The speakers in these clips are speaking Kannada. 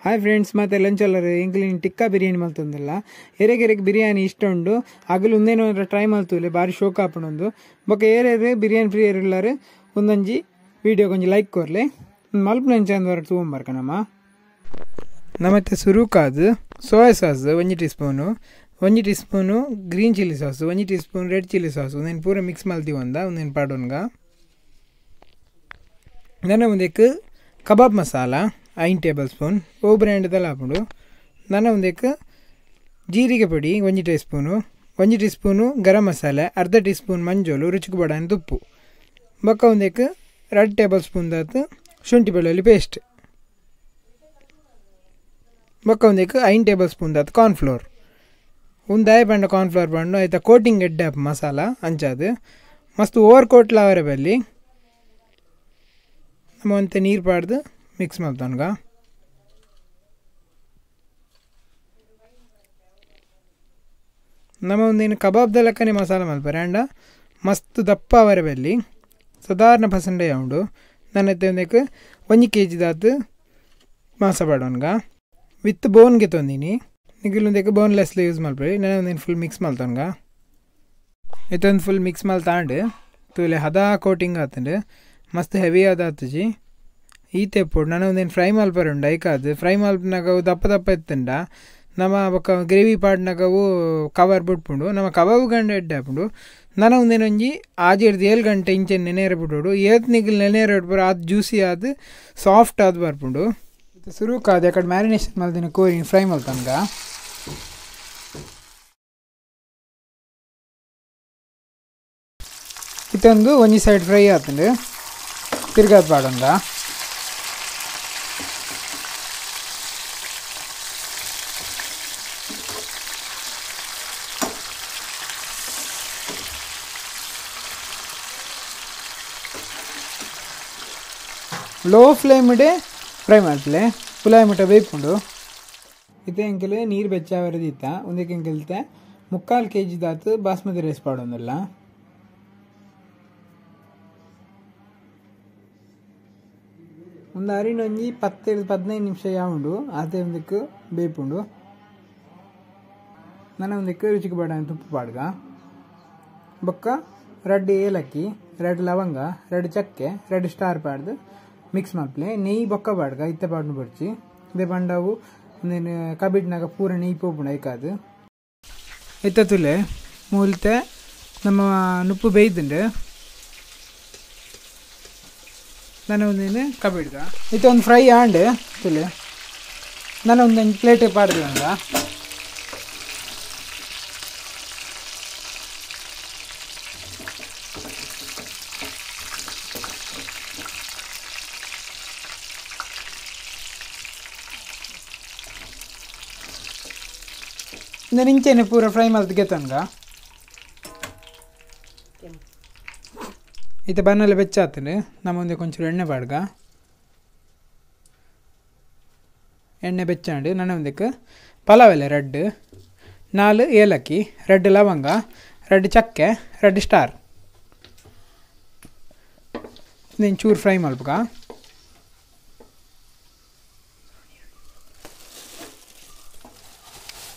ಹಾಯ್ ಫ್ರೆಂಡ್ಸ್, ಮತ್ತೆ ಲಂಚಲ್ಲರು ಎಂಕ್ಲಿನ ಟಿಕ್ಕಾ ಬಿರಿಯಾನಿ ಮಲ್ತೊಂದಿಲ್ಲ. ಎರೆಗೆರೆಗೆ ಬಿರಿಯಾನಿ ಇಷ್ಟ ಉಂಡು. ಆಗಲು ಒಂದೇನೋ ಟ್ರೈ ಮಲ್ತೂಲೆ ಬಾರಿ ಶೋಕ ಆಪಣೊಂದು ಬೊಕ್ಕ ಏರೇರೆ ಬಿರಿಯಾನಿ ಪ್ರಿಯರ್ ಇಲ್ಲಾರು ಒಂದೊಂಜಿ ವಿಡಿಯೋ ಕೊಂಚ ಲೈಕ್ ಕೊರ್ಲೆ ಮಲ್ಪನಂಚ ಅಂದವರ ತಗೊಂಬರ್ಕ ನಮ್ಮತ್ತೆ ಸುರುಕಾದು soya sauce 1 teaspoon, 1 teaspoon green chilli sauce, 1 teaspoon red chilli sauce ಒಂದೇನು ಪೂರ ಮಿಕ್ಸ್ ಮಲ್ತೀವಿ ಒಂದೇನು ಪಾಡೋನ್ಗ. ನನ್ನ ಮುಂದಕ್ಕೆ ಕಬಾಬ್ ಮಸಾಲ 5 ಟೇಬಲ್ ಸ್ಪೂನ್ ಓ ಬ್ರ್ಯಾಂಡ್ದೆಲ್ಲ ಹಾಕೊಂಡು. ನನ್ನ ಒಂದಕ್ಕೆ ಜೀರಿಗೆ ಪುಡಿ 1 teaspoon, 1 teaspoon garam masala, ಅರ್ಧ ಟೀ ಸ್ಪೂನ್ ಮಂಜೋಲು, ರುಚಿಗೆ ಬಡಾನ ತುಪ್ಪು, ಬೊಕ್ಕ ಒಂದಕ್ಕೆ 2 ಟೇಬಲ್ ಸ್ಪೂನ್ ದಾತು ಶುಂಠಿ ಬೆಳ್ಳುಳ್ಳಿ ಪೇಸ್ಟ್, ಬೊಕ್ಕ ಒಂದಕ್ಕೆ 5 ಟೇಬಲ್ ಸ್ಪೂನ್ ದಾತು ಕಾರ್ನ್ಫ್ಲೋರ್. ದಾಯ ಪಂಡ ಕಾರ್ನ್ಫ್ಲವರ್ ಪಂಡು ಆಯ್ತಾ ಕೋಟಿಂಗ್ ಎಡ್ಡೆ ಮಸಾಲ ಅಂಚಾದು ಮಸ್ತ್ ಓವರ್ ಕೋಟ್ಲ ಅವರ ಬಲ್ಲಿ ನಮ್ಮ ಒಂತೆ ನೀರು ಪಾಡ್ದು ಮಿಕ್ಸ್ ಮಾಡ್ತಾನ್ಗ. ನಮ್ಮ ಒಂದೇನು ಕಬಾಬ್ದ ಲೆಕ್ಕನೆ ಮಸಾಲ ಮಲ್ಪರೆ ಅಂಡ ಮಸ್ತ್ ದಪ್ಪ ಅವರ ಬಲ್ಲಿ ಸಾಧಾರಣ ಪಸಂಡೆ ಉಂಡು. ನನ್ನತ್ತೆ ಒಂದಕ್ಕೆ 1 kg ದಾತು ಮಾಸ ಪಾಡೋನ್ಗ ವಿತ್ ಬೋನ್ಗೆ ತೊಂದಿನಿ. ನಿಗಲೊಂದಕ್ಕೆ ಬೋನ್ಲೆಸ್ಲಿ ಯೂಸ್ ಮಲ್ಪರಿ. ನಾನು ಒಂದೇನು ಫುಲ್ ಮಿಕ್ಸ್ ಮಲ್ತೋನ್ಗ. ಇದೊಂದು ಫುಲ್ ಮಿಕ್ಸ್ ಮಲ್ತಾಂಡು ತೂಲೆ ಹದಾ ಕೋಟಿಂಗ್ ಆತಂಡು ಮಸ್ತ್ ಹೆವಿ ಆದಾತುಜಿ ಈತೆ ಪುಡ್. ನಾನು ಒಂದೇನು ಫ್ರೈ ಮಲ್ಪರ ಉಂಡು ಐಕಾದು ಫ್ರೈ ಮಲ್ಪನಾಗವು ದಪ್ಪ ದಪ್ಪ ಎತ್ತಂಡ ನಮ್ಮ ಬೊಕ್ಕ ಗ್ರೇವಿ ಪಾಡ್ನಾಗವು ಕವರ್ ಬಿಟ್ಪುಂಡು ನಮ್ಮ ಕಬಾಬ್ ಗಂಡ ಎಡ್ಡೆ ಹಾಪುಂಡು. ನಾನು ಒಂದೇನು ಒಂಜಿ ಆಜಿಡ್ದು 7 ಗಂಟೆ ಇಂಚೆ ನೆನೆಯರ ಬಿಟ್ಟೋಡು ಏತ್ ನಿಗಲ್ ನೆನೆಯರ ಬಿಟ್ಬಾರ ಅದು ಜ್ಯೂಸಿ ಆದು ಸಾಫ್ಟ್ ಆದು ಬರ್ಪುಂಡು. ಸುರುಕಾದ ಅಕಡೆ ಮ್ಯಾರಿನೇಷನ್ ಮಲ್ದಿನ ಕೋರಿ ಫ್ರೈ ಮಲ್ತಂಗ. ಇದೊಂದು ಒಂಜಿ ಸೈಡ್ ಫ್ರೈ ಆತಂಡು ತಿರ್ಗಾದ ಪಾಡಂಗ. ಲೋ ಫ್ಲೇಮ್ಡೆ ಫ್ರೈ ಮಾಡ್ತಲೆ ಪುಲಾಯಿ ಮಟ್ಟ ಬೇಯ್ಕೊಂಡು ಇತ್ತೆ ಎಂಕಲು ನೀರು ಬೆಚ್ಚಾವರದಿತ್ತ ಒಂದಕ್ಕೆ ಎಂಕಲ್ತೆ 3/4 kg ದಾತು ಬಾಸ್ಮತಿ ರೈಸ್ ಪಾಡೋಂದಲ್ಲ. ಒಂದು ಅರಿನೊಂಜಿ 10-15 ನಿಮಿಷ ಯಾವುಂಡು ಅದೇ ಒಂದಕ್ಕೆ ಬೇಯ್ಪುಂಡು. ನನ್ನ ಒಂದಕ್ಕೆ ರುಚಿಗೆ ಬೇಡ ತುಪ್ಪ ಪಾಡ್ಗ, ಬೊಕ್ಕ 2 ಏಲಕ್ಕಿ, 2 ಲವಂಗ, 2 ಚಕ್ಕೆ, 2 ಸ್ಟಾರ್ ಪಾಡ್ದು ಮಿಕ್ಸ್ ಮಾಡ್ಲೆ. ನೆಯ್ಯಿ ಬೊಕ್ಕ ಪಾಡ್ಗ ಇತ್ತೆ ಪಾಡ್ನು ಬರ್ಚಿ ಇದೇ ಪಂಡವು ಒಂದೇನು ಕಬಿಡ್ನಾಗ ಪೂರ ನೆಯ್ಯಿ ಪೋಪುಂಡು ಐಕಾದು ಇತ್ತ ತುಲೆ ಮೂಲ್ತೆ ನಮ್ಮ ನುಪ್ಪು ಬೇಯ್ದುಂಡು. ನಾನು ಒಂದೇನು ಕಬಿಡ್ಗ ಇತ್ತು ಒಂದು ಫ್ರೈ ಆಂಡು ತುಲೆ ನಾನು ಒಂದೊಂದು ಪ್ಲೇಟಿಗೆ ಪಾಡ್ದು ಅಂದ. ನಾನು ಇಂಚೆನೆ ಪೂರ ಫ್ರೈ ಮಲ್ತು ಗೆತ್ತನ್ಗ. ಇತ್ತೆ ಬನ್ನೆಲ್ಲ ಬೆಚ್ಚಾತಂಡು ನಮ್ಮ ಮುಂದೆ ಕೊಂಚೂರು ಎಣ್ಣೆ ಪಾಡ್ಗ. ಎಣ್ಣೆ ಬೆಚ್ಚಾಂಡು ನನ್ನ ಮುಂದಕ್ಕೆ ಪಲಾವ್ ಎಲೆ 2, 4 ಏಲಕ್ಕಿ, 2 ಲವಂಗ, 2 ಚಕ್ಕೆ, 2 ಸ್ಟಾರ್ ನೀನು ಚೂರು ಫ್ರೈ ಮಲ್ಪಗ.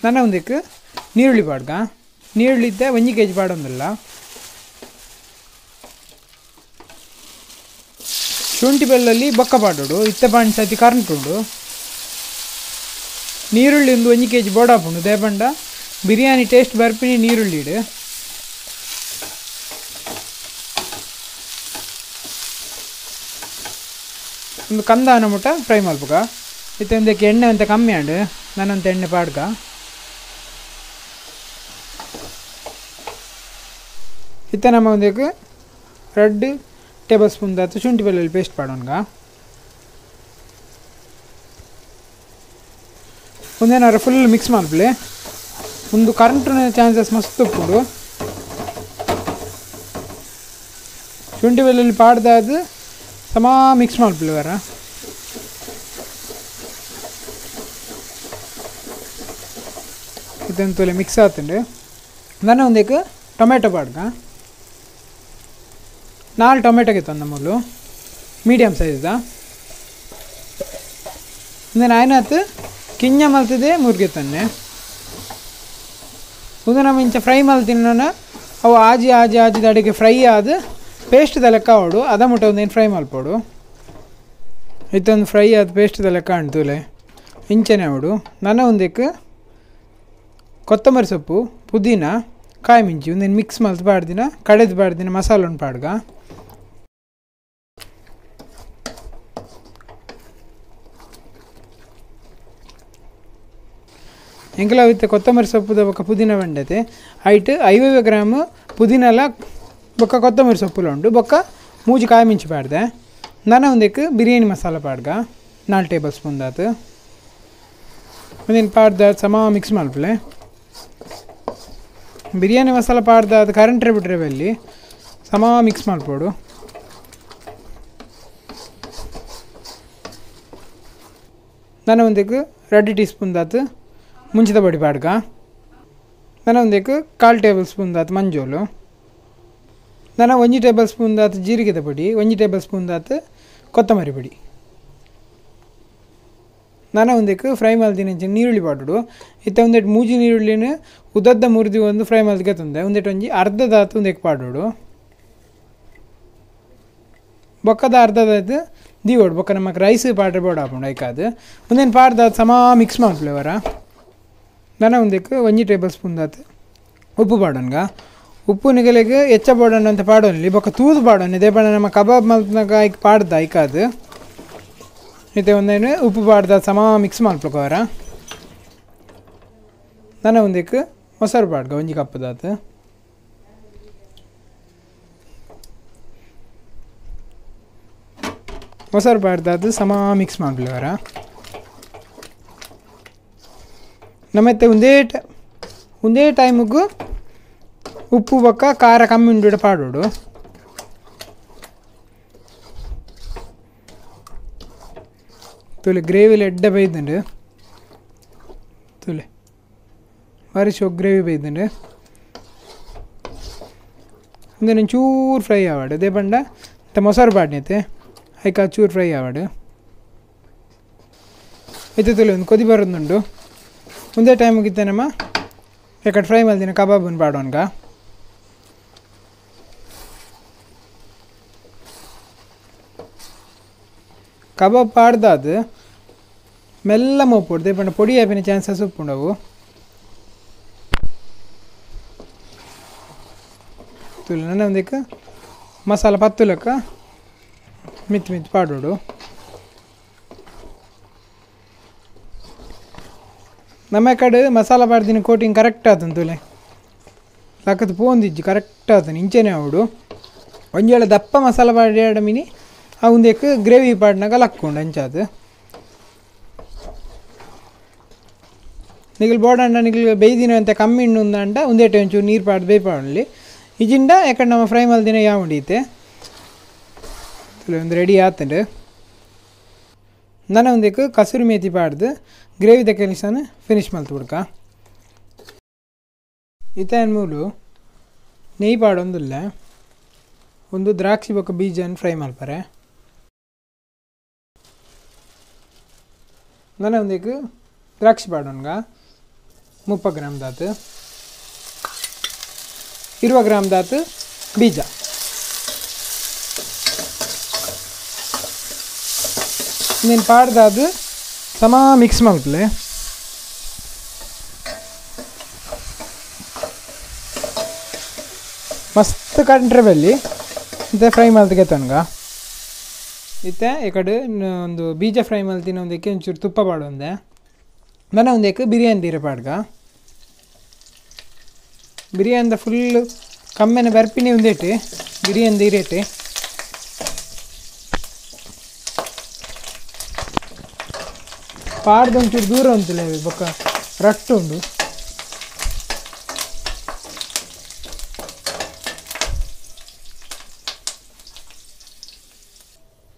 ನನ್ನ ಒಂದಕ್ಕೆ ನೀರುಳ್ಳಿ ಪಾಡ್ಗ. ನೀರುಳ್ಳಿ ಇದ್ದೆ 1 kg ಪಾಡೋಂದಿಲ್ಲ. ಶುಂಠಿ ಬೆಳ್ಳುಳ್ಳಿ ಬೊಕ್ಕ ಪಾಡೋಡು ಇತ್ತೆ ಪಾಂಡ್ ಸತಿ ಕರೆಂಟ್ ಉಂಡು. ನೀರುಳ್ಳಿ ಒಂದು 1 kg ಬೋಡಾಪುಂಡು ದೇಪಂಡ ಬಿರಿಯಾನಿ ಟೇಸ್ಟ್ ಬರ್ಪಿನಿ ನೀರುಳ್ಳಿ ಇಡು. ಒಂದು ಕಂದಾನ ಮುಟ್ಟ ಫ್ರೈ ಮಲ್ಪಗ. ಇತ್ತೆ ಒಂದಕ್ಕೆ ಎಣ್ಣೆ ಅಂತ ಕಮ್ಮಿ ಆಂಡು ನಾನಂತ ಎಣ್ಣೆ ಪಾಡ್ಗ. ಇತ್ತೆ ನಮ್ಮ ಒಂದಕ್ಕೆ 2 ಟೇಬಲ್ ಸ್ಪೂನ್ ದಾತು ಶುಂಠಿ ಬೆಳ್ಳುಳ್ಳಿ ಪೇಸ್ಟ್ ಪಾಡೋನ್ಗ. ಒಂದೇನಾರು ಫುಲ್ ಮಿಕ್ಸ್ ಮಾಡ್ಬಿಡಿ. ಒಂದು ಕರೆಂಟ್ನ ಚಾನ್ಸಸ್ ಮಸ್ತ್ ಉಪ್ಪುಂಡು. ಶುಂಠಿ ಬೆಳ್ಳುಳ್ಳಿ ಪಾಡ್ದಾದು ಸಮ ಮಿಕ್ಸ್ ಮಾಡ್ಬಿಡಿ ವರ. ಇದಂತೂ ಮಿಕ್ಸ್ ಆತಂಡು. ನನ್ನ ಒಂದಕ್ಕೆ ಟೊಮೆಟೊ ಪಾಡ್ಗ. 4 ಟೊಮೆಟೊ ಗೆತ್ತಂದ ನಮ್ಮಲು ಮೀಡಿಯಮ್ ಸೈಜ್ದ. ಇಂದನ ಆಯ್ನಾತು ಕಿಂಜ ಮಲ್ತದೆ ಮುರ್ಗೆ ತನ್ನೆ ಉಂದು ನಮ್ಮ ಇಂಚ ಫ್ರೈ ಮಲ್ತಿನ ಅವು ಆಜಿ ಆಜಿ ಆಜಿದ ಅಡಿಗೆ ಫ್ರೈ ಆದ ಪೇಸ್ಟ್ದ ಲೆಕ್ಕ ಅವಡು ಅದ ಮುಟ್ಟ ಒಂದೇನು ಫ್ರೈ ಮಲ್ಪೋಡು ಇತ್ತೊಂದು ಫ್ರೈ ಆದ ಪೇಸ್ಟ್ದ ಲೆಕ್ಕ ಅಂಟುಲೆ ಇಂಚನೆ ಅವಡು ನನ್ನ ಒಂದಕ್ಕೆ ಕೊತ್ತಂಬರಿ ಸೊಪ್ಪು ಪುದೀನ ಕಾಯಿ ಮಿಂಚಿ ಒಂದೇನು ಮಿಕ್ಸ್ ಮಲ್ತು ಬಾಡ್ದಿನ ಕಡೆದು ಬಾಡ್ದಿನ ಮಸಾಲ ಉಂಟು ಪಾಡ್ಗ ಎಂಕಲ ವಿತ್ತ ಕೊತ್ತಂಬರಿ ಸೊಪ್ಪುದ ಬೊಕ್ಕ ಪುದೀನ ಬಂಡತೆ ಐಟ್ 50 ಗ್ರಾಮ್ ಪುದೀನಲ ಬೊಕ್ಕ ಕೊತ್ತಂಬರಿ ಸೊಪ್ಪುಲ ಉಂಡು ಬೊಕ್ಕ ಮೂಜಿ ಕಾಯಿ ಮಿಂಚಿ ಪಾಡ್ದೆ ನನ್ನ ಒಂದಕ್ಕೆ ಬಿರಿಯಾನಿ ಮಸಾಲ ಪಾಡ್ಗ 4 ಟೇಬಲ್ ಸ್ಪೂನ್ ದಾತು ಒಂದೇನು ಪಾಡ್ದ ಸಮ ಮಿಕ್ಸ್ ಮಲ್ಪಲೆ ಬಿರಿಯಾನಿ ಮಸಾಲ ಪಾಡ್ದ ಅದು ಕರೆಂಟ್ರೆ ಬಿಟ್ರೆ ಬೆಲ್ಲಿ ಸಮ ಮಿಕ್ಸ್ ಮಲ್ಪೋಡು ನನ್ನ ಒಂದಕ್ಕೆ 2 ಟೀ ಸ್ಪೂನ್ ದಾತು ಮುಂಚಿದ ಬಡಿ ಪಾಡ್ಗ ನನ್ನ ಒಂದಕ್ಕೆ 1/4 ಟೇಬಲ್ ಸ್ಪೂನ್ ದಾತು ಮಂಜೋಲು ನನ್ನ 1 ಟೇಬಲ್ ಸ್ಪೂನ್ ದಾತು ಜೀರಿಗೆದ ಪುಡಿ 1 ಟೇಬಲ್ ಸ್ಪೂನ್ ದಾತು ಕೊತ್ತಂಬರಿ ಪುಡಿ ನಾನು ಒಂದಕ್ಕೆ ಫ್ರೈ ಮಲ್ದಿನ ನೀರುಳ್ಳಿ ಪಾಡುಡು ಇತ್ತ ಒಂದೆಟ್ಟು ಮೂಜಿ ನೀರುಳ್ಳಿನ ಉದ್ದದ್ದ ಮುರಿದು ಒಂದು ಫ್ರೈ ಮಲ್ದಿಗೆ ತಂದೆ ಒಂದೆಟ್ಟು ಒಂಜಿ ಅರ್ಧ ದಾತು ಒಂದಕ್ಕೆ ಪಾಡುಡು ಬೊಕ್ಕದ ಅರ್ಧ ದಾತು ದೀವೋಡು ಬೊಕ್ಕ ನಮಗೆ ರೈಸ್ ಪಾಡ್ರೆ ಬೋಡು ಹಾಕೊಂಡು ಐಕಾದು ಒಂದೇನು ಪಾಡ್ದಾತು ಸಮ ಮಿಕ್ಸ್ ಮಾಡ್ಲೇವರ ನಾನು ಒಂದಕ್ಕೆ 1 ಟೇಬಲ್ ಸ್ಪೂನ್ ದಾತು ಉಪ್ಪು ಪಾಡೋನ್ಗ ಉಪ್ಪು ನಿಗಲಿಗೆ ಹೆಚ್ಚ ಪಾಡೋಣ ಅಂತ ಪಾಡೋನ್ಲಿ ಬೊಕ್ಕ ತೂದು ಪಾಡೋಣ ಇದೇ ಪಾಡ ನಮ್ಮ ಕಬಾಬ್ ಮಲ್ತನಾಗ ಐಕ್ ಪಾಡ್ದ ಐಕಾದು ಇತ್ತೆ ಒಂದೇನು ಉಪ್ಪು ಪಾಡ್ದ ಸಮ ಮಿಕ್ಸ್ ಮಾಡ್ಬೇಕವರ ನಾನು ಒಂದಕ್ಕೆ ಮೊಸರು ಪಾಡ್ಗ 1 ಕಪ್ ದಾತು ಮೊಸರು ಪಾಡ್ದಾತು ಸಮ ಮಿಕ್ಸ್ ಮಾಡ್ಲೇವರ ನಮ್ಮತ್ತೆ ಒಂದೇ ಟೈಮಿಗೂ ಉಪ್ಪು ಬೊಕ್ಕ ಖಾರ ಕಮ್ಮಿ ಉಂಡು ಪಾಡೋಡು ತುಲೆ ಗ್ರೇವಿಲಿ ಎಡ್ಡೆ ಬೈದಂಡು ತುಲೆ ಬಾರಿ ಶೋ ಗ್ರೇವಿ ಬೈದಂಡು ಒಂದೇನು ಚೂರು ಫ್ರೈ ಆವಾಡು ಅದೇ ಬಂಡ ಮತ್ತು ಮೊಸರು ಬಾಡ್ನೈತೆ ಐಕ ಚೂರು ಫ್ರೈ ಆವಾಡು ಐತೆ ತುಲೆ ಒಂದು ಕೊದಿ ಬರೋದುಂಡು ಒಂದೇ ಟೈಮಿಗಿತ್ತೆ ನಮ್ಮ ಯಾಕಡೆ ಫ್ರೈ ಮಲ್ದಿನ ಕಬಾಬನ್ನು ಪಾಡೋನ್ಗ ಕಬಾಬ್ ಪಾಡ್ದಾದ ಮೆಲ್ಲ ಮೋಪೊಡ್ದೆ ಪಂಡ ಪೊಡಿ ಆಪಿನ ಚಾನ್ಸಸ್ ಉಪ್ಪುಂಡವು ತುಳು ನನ್ನ ಒಂದಕ್ಕೆ ಮಸಾಲ ಪತ್ತುಲಕ್ಕ ಮಿತ್ ಪಾಡೋಡು ನಮ್ಮ ಕಡೆ ಮಸಾಲ ಪಾಡ್ದಿನ ಕೋಟಿಂಗ್ ಕರೆಕ್ಟ್ ಆತನ ತುಲೆ ಲಕ್ಕದ ಪೋಂದಿಜ್ಜಿ ಕರೆಕ್ಟ್ ಆತನ ಇಂಚೆನೆ ಅವಡು ಒಂಜೇಳ ದಪ್ಪ ಮಸಾಲ ಪಾಡಿ ಆಡ ಮಿನಿ ಆ ಒಂದಕ್ಕೆ ಗ್ರೇವಿ ಪಾಡ್ನಾಗ ಲಕ್ಕೊಂಡು ಅಂಚಾದು ನಿಗಲ್ ಬೋಡಂಡ ನಿಗಲ್ ಬೇಯ್ದಿನ ಅಂತ ಕಮ್ಮಿ ಉಂದಂಡ ಒಂದೇಟೆ ಒಂಚೂರು ನೀರು ಪಾಡ್ದು ಬೇಯ್ಪಾಡಲಿ ಇಜಿಂಡ ಯಾಕಂದ್ರೆ ನಮ್ಮ ಫ್ರೈ ಮಲ್ದಿನ ಯಾವ ಉಂಡೀತೆ ಒಂದು ರೆಡಿ ಆತಂಡು ನನ್ನ ಒಂದಕ್ಕೆ ಕಸೂರಿ ಮೇಥಿ ಪಾಡ್ದು ಗ್ರೇವಿದ ಕೆಲಸನ ಫಿನಿಶ್ ಮಲ್ತು ಬಿಡ್ಕ ಇತ್ತ ಮೂಲು ನೆಯ್ಯಿ ಪಾಡೊಂದಿಲ್ಲ ಒಂದು ದ್ರಾಕ್ಷಿ ಬೊಕ್ಕ ಬೀಜನ ಫ್ರೈ ಮಲ್ಪರೆ ನನ್ನ ಒಂದಕ್ಕೆ ದ್ರಾಕ್ಷಿ ಪಾಡೋನ್ಗ 30 ಗ್ರಾಮ್ ದಾತು 20 ಗ್ರಾಮ್ ದಾತು ಬೀಜ ನೀನು ಪಾಡ್ದಾದು ಸಮ ಮಿಕ್ಸ್ ಮಲ್ಪಲೆ ಮಸ್ತ್ ಕಂಟ್ರೆ ಬೆಲ್ಲಿ ಇತ್ತೆ ಫ್ರೈ ಮಲ್ತಿಗೆ ತನ್ಗ ಇತ್ತೆ ಈ ಕಡೆ ಒಂದು ಬೀಜ ಫ್ರೈ ಮಲ್ತಿನ ಒಂದಕ್ಕೆ ಒಂಚೂರು ತುಪ್ಪ ಪಾಡೊಂದೆ ನನ್ನ ಒಂದಕ್ಕೆ ಬಿರಿಯಾನಿ ದೀರೆ ಪಾಡ್ಗ ಬಿರಿಯಾನಿದ ಫುಲ್ಲು ಕಮ್ಮೆನ ಬರ್ಪಿನಿ ಒಂದೇಟೆ ಬಿರಿಯಾನಿ ದೀರೇಟೆ ಪಾಡ್ದು ಒಂಚೂರು ದೂರ ಉಂಟುಲ್ಲ ಬೊಕ್ಕ ರಟ್ಟು ಉಂಡು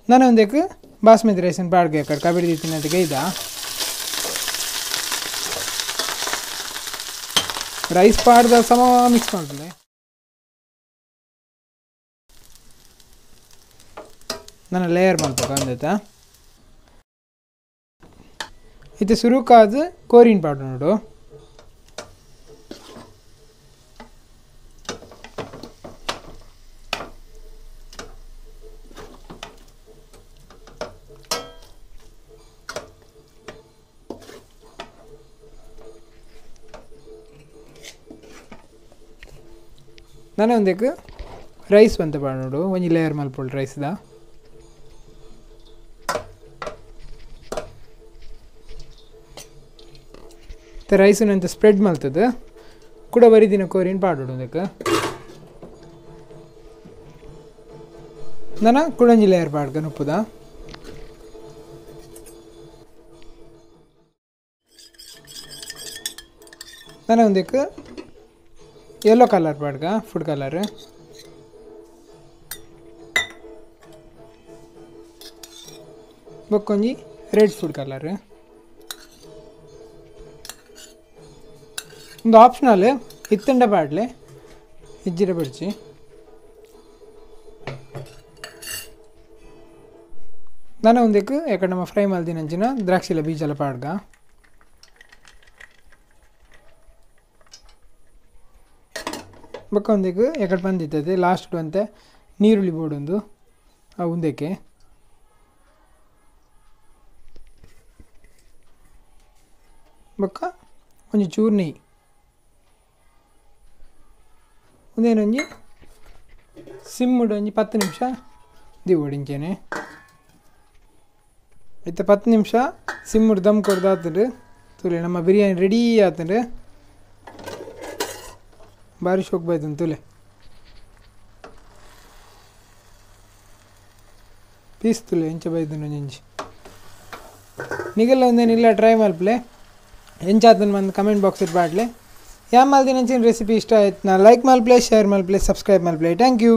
ನಾನು ಒಂದಕ್ಕೆ ಬಾಸ್ಮತಿ ರೈಸನ್ನು ಪಾಡ್ಗೆ ಕಡೆ ಕಬಡ್ಡಿ ತಿನ್ನೋದು ಗೈದ ರೈಸ್ ಪಾಡ್ದ ಸಮ ಮಿಕ್ಸ್ ಮಾಡ್ತದೆ ನಾನು ಲೇಯರ್ ಮಾಡ್ಬೇಕು ಅಂದೈತಾ ಇದು ಸುರುಕಾದ ಕೋರಿನ ಪಾಡು ನೋಡು. ನಾನು ಒಂದಕ್ಕೆ ರೈಸ್ ಬಂತ ಪಾಡು ನೋಡು, ಒಂಜಿ ಲೇಯರ್ ಮಲ್ಪೊಳ್ಳು ರೈಸ್ದ. ರೈಸನ್ನು ಅಂತ ಸ್ಪ್ರೆಡ್ ಮಲ್ತದ ಕೂಡ ಬರೀದಿನ ಕೋರಿನ ಪಾಡೋಡು ಅದಕ್ಕೆ. ನಾನು ಕುಡಂಜಿ ಲೇಯರ್ ಪಾಡ್ಕ ಉಪ್ಪುದ. ನಾನು ಒಂದಕ್ಕೆ ಯೆಲ್ಲೋ ಕಲರ್ ಪಾಡ್ಕ ಫುಡ್ ಕಲರ್. ಬೊಕ್ಕೊಂಜಿ ರೆಡ್ ಫುಡ್ ಕಲರ್. ಒಂದು ಆಪ್ಷನಲ್ ಇತ್ತಂಡ ಪಾಡ್ಲೆ ಇಜ್ಜಿರ ಬಿಡ್ಚಿ. ನಾನು ಒಂದಕ್ಕೆ ಯಾಕಂದ್ರೆ ನಮ್ಮ ಫ್ರೈ ಮಲ್ದಿನಂಚಿನ ದ್ರಾಕ್ಷಿಲ ಬೀಜಲ ಪಾಡ್ಗ. ಬೊಕ್ಕ ಒಂದಕ್ಕೆ ಯಾಕಡೆ ಬಂದಿರ್ತದೆ ಲಾಸ್ಟ್ ಅಂತೆ ನೀರುಳ್ಳಿ ಬೋಡೊಂದು ಆ ಉಂದಕ್ಕೆ. ಬೊಕ್ಕ ಒಂಜಿ ಚೂರು ನೆಯ್ಯಿ ಒಂದೇನೊಂಜಿ ಸಿಮ್ಮುಡು ಒಂಜಿ 10 ನಿಮಿಷ ದಿವೋಡಿಂಚೇನೆ. ಇತ್ತ 10 ನಿಮಿಷ ಸಿಮ್ಮುಡು ದಮ್ ಕೊಡ್ದು ಆತಂಡು ತುಲೆ ನಮ್ಮ ಬಿರಿಯಾನಿ ರೆಡೀ ಆತಂಡು. ಭಾರಿ ಶೋಕ್ ಬಾಯ್ತು ತುಲೆ ಪೀಸ್ ತುಲೆ ಎಂಚ ಬೈದು ಒಂಜಿ ನಿಗೆಲ್ಲ ಒಂದೇನಿಲ್ಲ ಟ್ರೈ ಮಲ್ಪಲೆ ಎಂಚಾತನ ಬಂದು ಕಮೆಂಟ್ ಬಾಕ್ಸಲ್ಲಿ ಪಾಡ್ಲೆ. ಯಾ ಮಲ್ದಿನಂಚಿನ ರೆಸಿಪಿ ಇಷ್ಟ ಆಯ್ತು ನಾ ಲೈಕ್ ಮಲ್ಪ್ಲೆ, ಶೇರ್ ಮಲ್ಪ್ಲೆ, ಸಬ್ಸ್ಕ್ರೈಬ್ ಮಲ್ಪ್ಲೆ. Thank you.